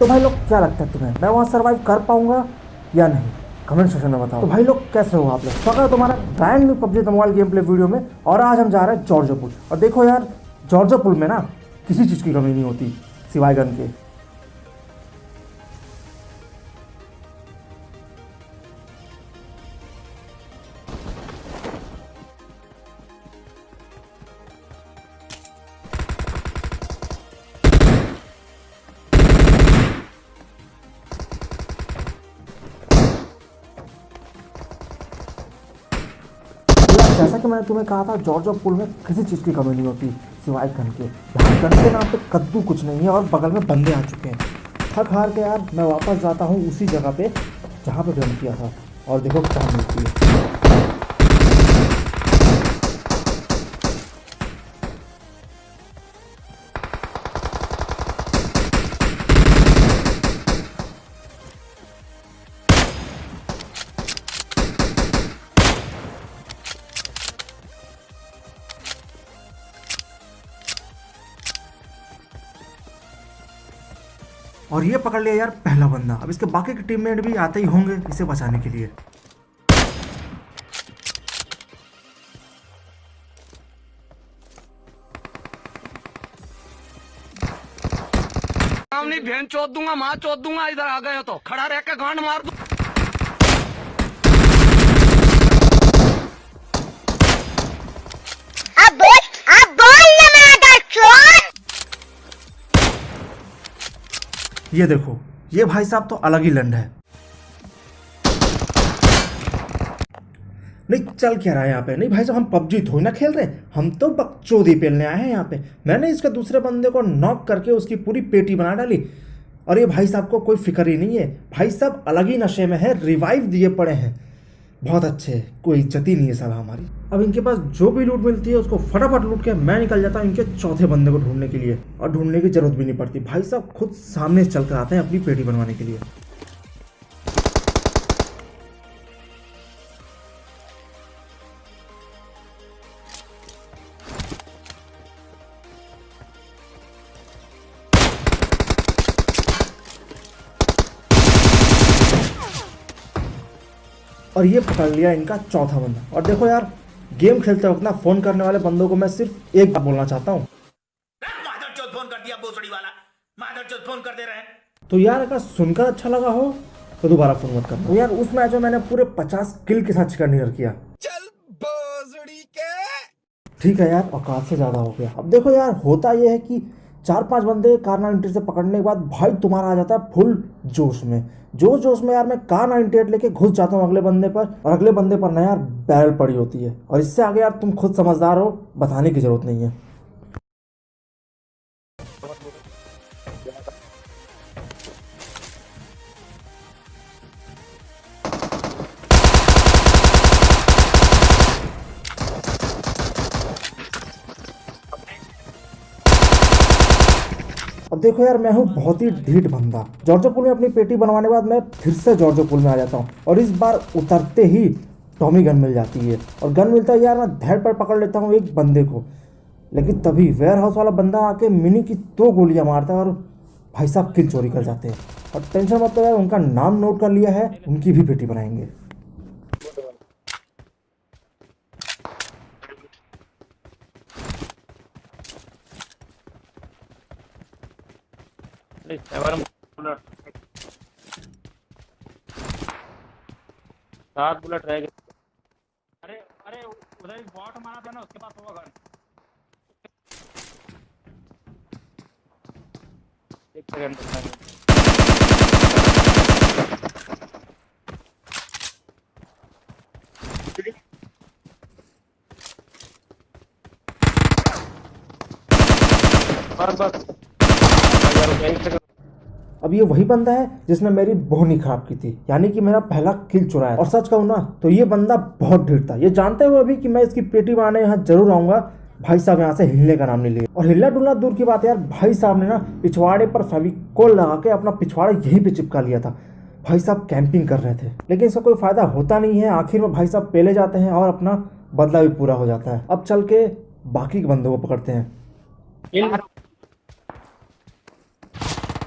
तो भाई लोग क्या लगता है तुम्हें, मैं वहाँ सर्वाइव कर पाऊंगा या नहीं? कमेंट सेक्शन में बताओ। तो भाई लोग कैसे हो आप लोग? स्वागत है तुम्हारा brand new PUBG mobile game play video में। और आज हम जा रहे हैं जॉर्जिया पुल। और देखो यार, जॉर्जिया पुल में ना किसी चीज़ की कमी नहीं होती सिवाय गन के। जैसा कि मैंने तुम्हें कहा था, जॉर्जिया पुल में किसी चीज़ की कमी नहीं होती सिवाय गन के। यहाँ गन के नाम पे कद्दू कुछ नहीं है और बगल में बंदे आ चुके हैं। थक हार के यार मैं वापस जाता हूँ उसी जगह पे जहाँ पे गन किया था। और देखो क्या मिलती है। और ये पकड़ लिया यार पहला बंदा। अब इसके बाकी के टीममेट भी आते ही होंगे इसे बचाने के लिए। नहीं बहन चोद दूंगा, माँ चोद दूंगा। इधर आ गए हो तो खड़ा रह के गांड मार दूं। अब बोल ना मेरा चोद। ये देखो, ये भाई साहब तो अलग ही लंड है। नहीं चल क्या रहा है यहाँ पे? नहीं भाई साहब, हम पबजी थोड़ी ना खेल रहे, हम तो बकचोदी पेलने आए हैं यहाँ पे। मैंने इसके दूसरे बंदे को नॉक करके उसकी पूरी पेटी बना डाली। और ये भाई साहब को कोई फिक्र ही नहीं है। भाई साहब अलग ही नशे में है, रिवाइव दिए पड़े हैं। बहुत अच्छे, कोई इज्जत ही नहीं है साला हमारी। अब इनके पास जो भी लूट मिलती है उसको फटाफट लूट के मैं निकल जाता हूँ इनके चौथे बंदे को ढूंढने के लिए। और ढूंढने की जरूरत भी नहीं पड़ती, भाई साहब खुद सामने चल कर आते हैं अपनी पेटी बनवाने के लिए। और ये पकड़ लिया इनका चौथा बंदा। और देखो यार, गेम खेलते वक्त ना फोन करने वाले बंदों को मैं सिर्फ एक बात बोलना चाहता हूँ। फोन कर दिया भोसड़ी वाला, माधरचोद फोन कर दे रहे हैं। तो यार अगर सुनकर अच्छा लगा हो तो दोबारा फोन मत करना। तो यार उस मैच में मैंने पूरे 50 किल के साथ चिकन डिनर किया। चल भोसड़ी के। ठीक है यार, औकात से ज्यादा हो गया। अब देखो यार, होता यह है कि 4-5 बंदे कार 98 से पकड़ने के बाद भाई तुम्हारा आ जाता है फुल जोश में। जोश में यार मैं कार 98 लेके घुस जाता हूँ अगले बंदे पर। और अगले बंदे पर ना यार बैरल पड़ी होती है। और इससे आगे यार तुम खुद समझदार हो, बताने की जरूरत नहीं है। अब देखो यार, मैं हूँ बहुत ही ढीठ बंदा। जॉर्जिया पुल में अपनी पेटी बनवाने के बाद मैं फिर से जॉर्जिया पुल में आ जाता हूँ। और इस बार उतरते ही टॉमी गन मिल जाती है। और गन मिलता है यार, मैं धैर्य पर पकड़ लेता हूँ एक बंदे को। लेकिन तभी वेयर हाउस वाला बंदा आके मिनी की 2 गोलियां मारता है और भाई साहब किल चोरी कर जाते हैं। और टेंशन मत लो यार, उनका नाम नोट कर लिया है, उनकी भी पेटी बनाएंगे। सात बुलेट रह गए। अरे अरे उधर एक बॉट मारा था ना, उसके पास होगा गन। एक सेकंड बस अब ये वही बंदा है जिसने मेरी बोहनी खराब की थी, यानी कि मेरा पहला किल चुराया। और सच कहूँ ना तो ये बंदा बहुत ढीठ था। ये जानते हुए भी कि मैं इसकी पेटी बनाने यहाँ जरूर आऊंगा, भाई साहब यहाँ से हिलने का नाम नहीं लिया। और हिलना डुलना दूर की बात है यार, भाई साहब ने ना पिछवाड़े पर फेविकोल लगा के अपना पिछवाड़ा यहीं पे चिपका लिया था। भाई साहब कैंपिंग कर रहे थे, लेकिन इसका कोई फायदा होता नहीं है। आखिर में भाई साहब पेले जाते हैं और अपना बदला भी पूरा हो जाता है। अब चल के बाकी के बंदों को पकड़ते हैं।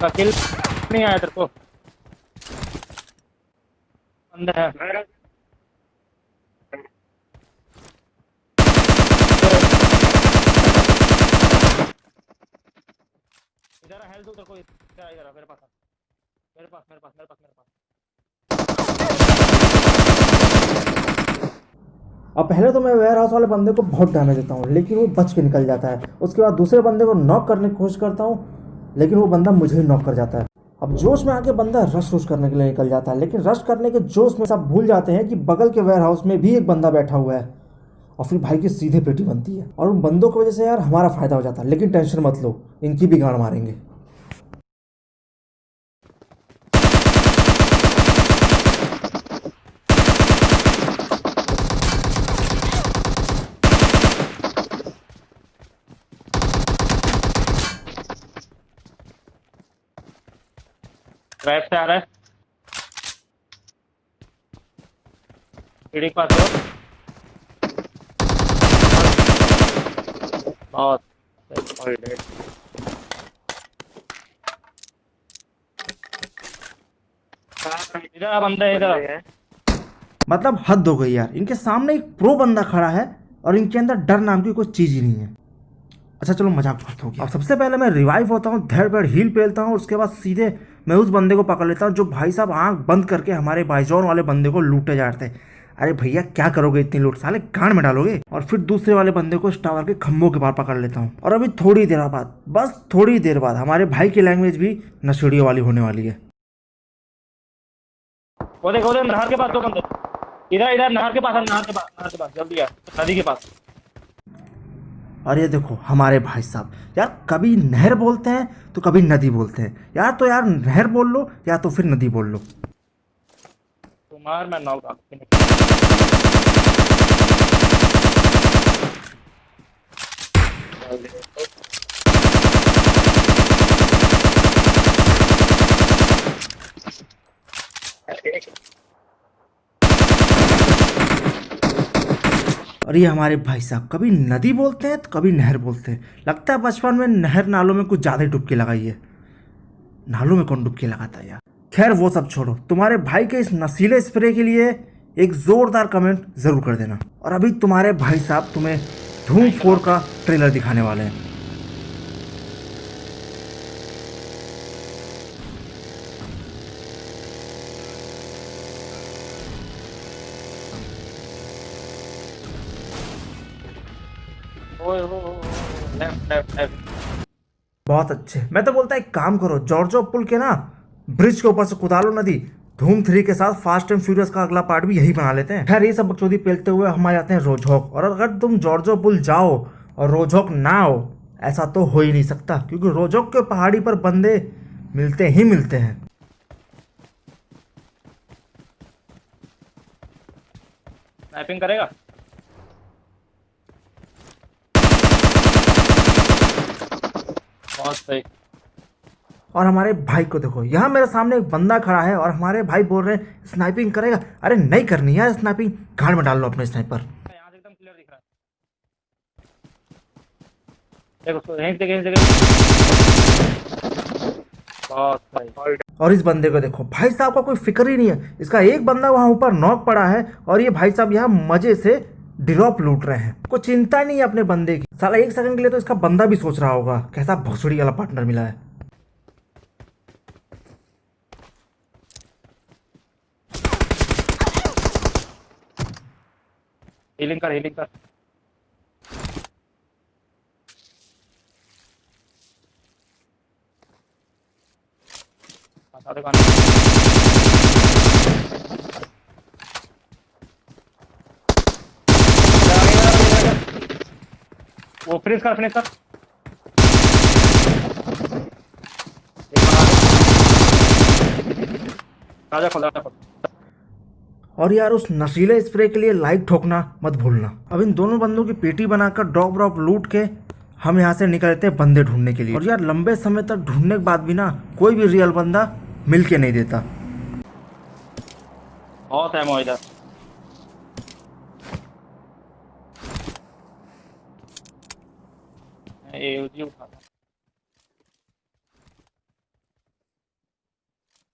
किल नहीं आया तेरे को अंदर है इधर हेल्थ दो तेरे को इधर इधर मेरे पास मेरे पास मेरे पास मेरे पास मेरे पास अब पहले तो मैं वेयर हाउस वाले बंदे को बहुत डैमेज देता हूँ, लेकिन वो बच के निकल जाता है। उसके बाद दूसरे बंदे को नॉक करने की कोशिश करता हूँ, लेकिन वो बंदा मुझे ही नॉक कर जाता है। अब जोश में आके बंदा रश करने के लिए निकल जाता है, लेकिन रश करने के जोश में सब भूल जाते हैं कि बगल के वेयर हाउस में भी एक बंदा बैठा हुआ है, और फिर भाई की सीधे पेटी बनती है। और उन बंदों की वजह से यार हमारा फायदा हो जाता है, लेकिन टेंशन मत लो, इनकी भी गाड़ मारेंगे। राइट से आ रहा है सीढ़ी के पास हो बहुत इधर बंदा है इधर मतलब हद हो गई यार, इनके सामने एक प्रो बंदा खड़ा है और इनके अंदर डर नाम की कोई चीज ही नहीं है। अच्छा चलो मजाक बहुत हो गया। अब सबसे पहले मैं रिवाइव होता हूँ, धड़ पेड़ हील पेलता हूँ, उसके बाद सीधे मैं उस बंदे को पकड़ लेता हूँ जो भाई साहब आंख बंद करके हमारे बाइजॉन वाले बंदे को लूटे जा रहे थे। अरे भैया क्या करोगे इतनी लूट, साले गांड में डालोगे। और फिर दूसरे वाले बंदे को इस टावर के खंभों के पार पकड़ लेता हूँ। और अभी थोड़ी देर बाद, बस थोड़ी देर बाद, हमारे भाई की लैंग्वेज भी नशेड़ियों वाली होने वाली है। वो देखो उधर नहर के पास दो बंदे इधर इधर नहर के पास है नहर के पास जल्दी आ नदी के पास और ये देखो हमारे भाई साहब, यार कभी नहर बोलते हैं तो कभी नदी बोलते हैं यार, तो यार नहर बोल लो या तो फिर नदी बोल लो। तुम्हार मैं नॉक और ये हमारे भाई साहब कभी नदी बोलते हैं तो कभी नहर बोलते हैं। लगता है बचपन में नहर नालों में कुछ ज़्यादा ही डुबकी लगाई है। नालों में कौन डुबकी लगाता है यार। खैर वो सब छोड़ो, तुम्हारे भाई के इस नशीले स्प्रे के लिए एक जोरदार कमेंट जरूर कर देना। और अभी तुम्हारे भाई साहब तुम्हें धूम 4 का ट्रेलर दिखाने वाले हैं। लेफ्ट लेफ्ट लेफ्ट बहुत अच्छे। मैं तो बोलता एक काम करो, जॉर्जो पुल के ना ब्रिज के ऊपर से कुदा लो नदी। धूम 3 के साथ फास्ट एंड फ्यूरियस का अगला पार्ट भी यही बना लेते हैं। खैर ये सब बकचोदी पेलते हुए हम आ जाते हैं रोजहॉक। और अगर तुम जॉर्जो पुल जाओ और रोजहॉक ना आओ, ऐसा तो हो ही नहीं सकता, क्योंकि रोजहॉक के पहाड़ी पर बंदे मिलते ही मिलते हैं। स्नाइपिंग करेगा बहुत सही। और हमारे भाई को देखो, यहाँ मेरे सामने एक बंदा खड़ा है और हमारे भाई बोल रहे हैं स्नाइपिंग करेगा। अरे नहीं करनी यार स्नाइपिंग, गाड़ में डाल लो अपने स्नाइपर। यहाँ से एकदम क्लियर दिख रहा है देखो उसको यहीं से बहुत सही। और इस बंदे को देखो, भाई साहब का कोई फिक्र ही नहीं है। इसका एक बंदा वहां ऊपर नॉक पड़ा है और ये भाई साहब यहाँ मजे से ड्रॉप लूट रहे हैं। कोई चिंता नहीं है अपने बंदे की। साला एक सेकंड के लिए तो इसका बंदा भी सोच रहा होगा कैसा भोसड़ी वाला पार्टनर मिला है। हीलिंग कर हीलिंग कर बता दे कौन वो फिनिश कर राजा खोल और यार उस नशीले स्प्रे के लिए लाइक ठोकना मत भूलना। अब इन दोनों बंदों की पेटी बनाकर ड्रॉप ड्रॉप लूट के हम यहाँ से निकलते हैं बंदे ढूंढने के लिए। और यार लंबे समय तक ढूंढने के बाद भी ना कोई भी रियल बंदा मिल के नहीं देता। बहुत है मोइदा ये उठा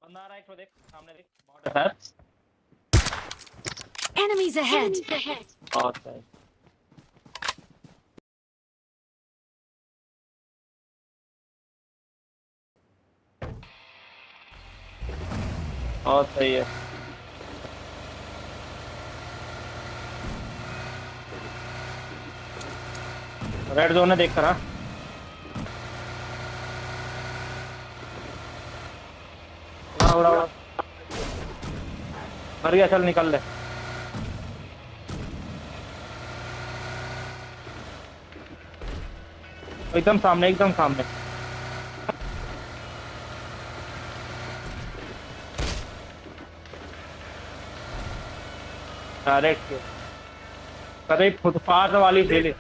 बंदा आ रहा है, एक तो देख सामने देख, बॉट है शायद। Enemies ahead! बहुत सही। बहुत सही है। रेड जोन है, देख कर। उड़ा उड़ा, मर गया, चल निकल ले। एकदम सामने, एकदम सामने। डायरेक्ट अरे फुटपाथ वाली फीलिंग।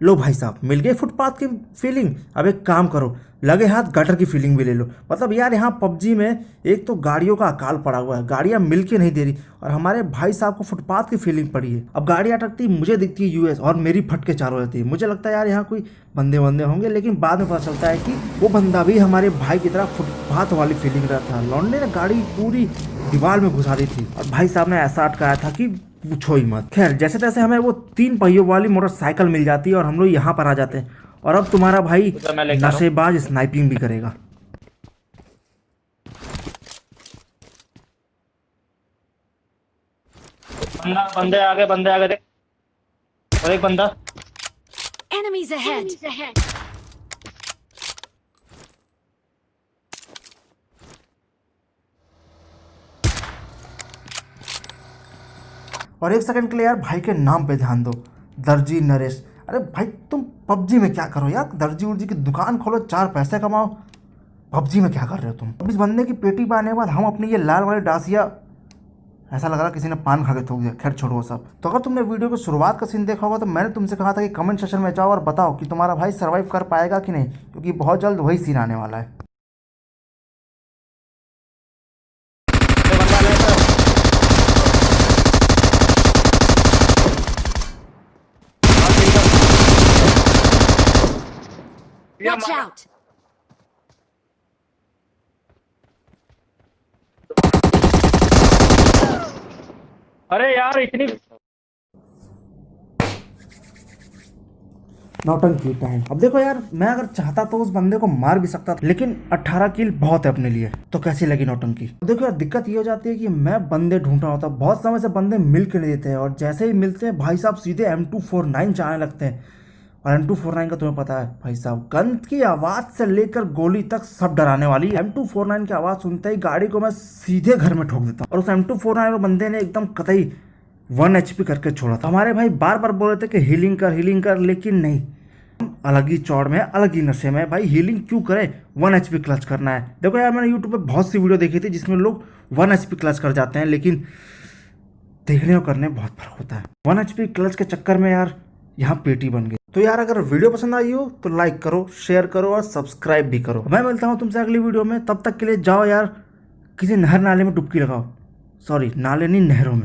लो भाई साहब, मिल गए फुटपाथ की फीलिंग। अब एक काम करो, लगे हाथ गटर की फीलिंग भी ले लो। मतलब यार यहाँ पबजी में एक तो गाड़ियों का अकाल पड़ा हुआ है, गाड़ियाँ मिल के नहीं दे रही, और हमारे भाई साहब को फुटपाथ की फीलिंग पड़ी है। अब गाड़ी अटकती मुझे दिखती है यूएस, और मेरी फटके चारों रहती है। मुझे लगता है यार यहाँ कोई बंदे वंदे होंगे, लेकिन बाद में पता चलता है कि वो बंदा भी हमारे भाई की तरह फुटपाथ वाली फीलिंग रहा था। लौंडे ने गाड़ी पूरी दीवार में घुसा दी थी, और भाई साहब ने ऐसा अटकाया था कि पूछो ही मत। खैर जैसे तैसे हमें वो 3 पहियों वाली मोटरसाइकिल मिल जाती है, और हम लोग यहाँ पर आ जाते हैं। और अब तुम्हारा भाई उधर मैं लेकर आ रहा हूँ। नशेबाज स्नाइपिंग भी करेगा। बंदे आगे देख, और एक बंदा। Enemies ahead! और एक सेकंड के लिए यार भाई के नाम पे ध्यान दो, दर्जी नरेश। अरे भाई तुम पबजी में क्या करो यार, दर्जी उर्जी की दुकान खोलो, 4 पैसे कमाओ। पबजी में क्या कर रहे हो तुम? अब इस बंदे की पेटी पे आने के बाद हम अपनी ये लाल वाली डासिया, ऐसा लग रहा किसी ने पान खा के थूक दिया। खैर छोड़ो वो सब। तो अगर तुमने वीडियो की शुरुआत का सीन देखा होगा, तो मैंने तुमसे कहा था कि कमेंट सेक्शन में जाओ और बताओ कि तुम्हारा भाई सर्वाइव कर पाएगा कि नहीं, क्योंकि बहुत जल्द वही सीन आने वाला है। Watch out! अरे यार इतनी नौटंकी टाइम। अब देखो यार, मैं अगर चाहता तो उस बंदे को मार भी सकता था, लेकिन 18 किल बहुत है अपने लिए। तो कैसी लगी नौटंकी? देखो यार, दिक्कत ये हो जाती है कि मैं बंदे ढूंढ रहा होता, बहुत समय से बंदे मिल के नहीं देते हैं, और जैसे ही मिलते हैं भाई साहब सीधे M249 चलाने लगते हैं। और M249 का तुम्हें पता है भाई साहब, गन की आवाज से लेकर गोली तक सब डराने वाली है। M249 की आवाज सुनते ही गाड़ी को मैं सीधे घर में ठोक देता हूँ। और उस M249 बंदे ने एकदम कतई 1 HP करके छोड़ा था। हमारे भाई बार बार बोल रहे थे कि हीलिंग कर, लेकिन नहीं, अलग ही चौड़ में, अलग ही नशे में। भाई हीलिंग क्यों करे, 1 HP क्लच करना है। देखो यार, मैंने यूट्यूब पे बहुत सी वीडियो देखी थी जिसमें लोग 1 HP क्लच कर जाते हैं, लेकिन देखने और करने बहुत फर्क होता है। 1 HP क्लच के चक्कर में यार यहाँ पेटी बन गई। तो यार अगर वीडियो पसंद आई हो तो लाइक करो, शेयर करो और सब्सक्राइब भी करो। मैं मिलता हूँ तुमसे अगली वीडियो में, तब तक के लिए जाओ यार किसी नहर नाले में डुबकी लगाओ। सॉरी, नाले नहीं, नहरों में।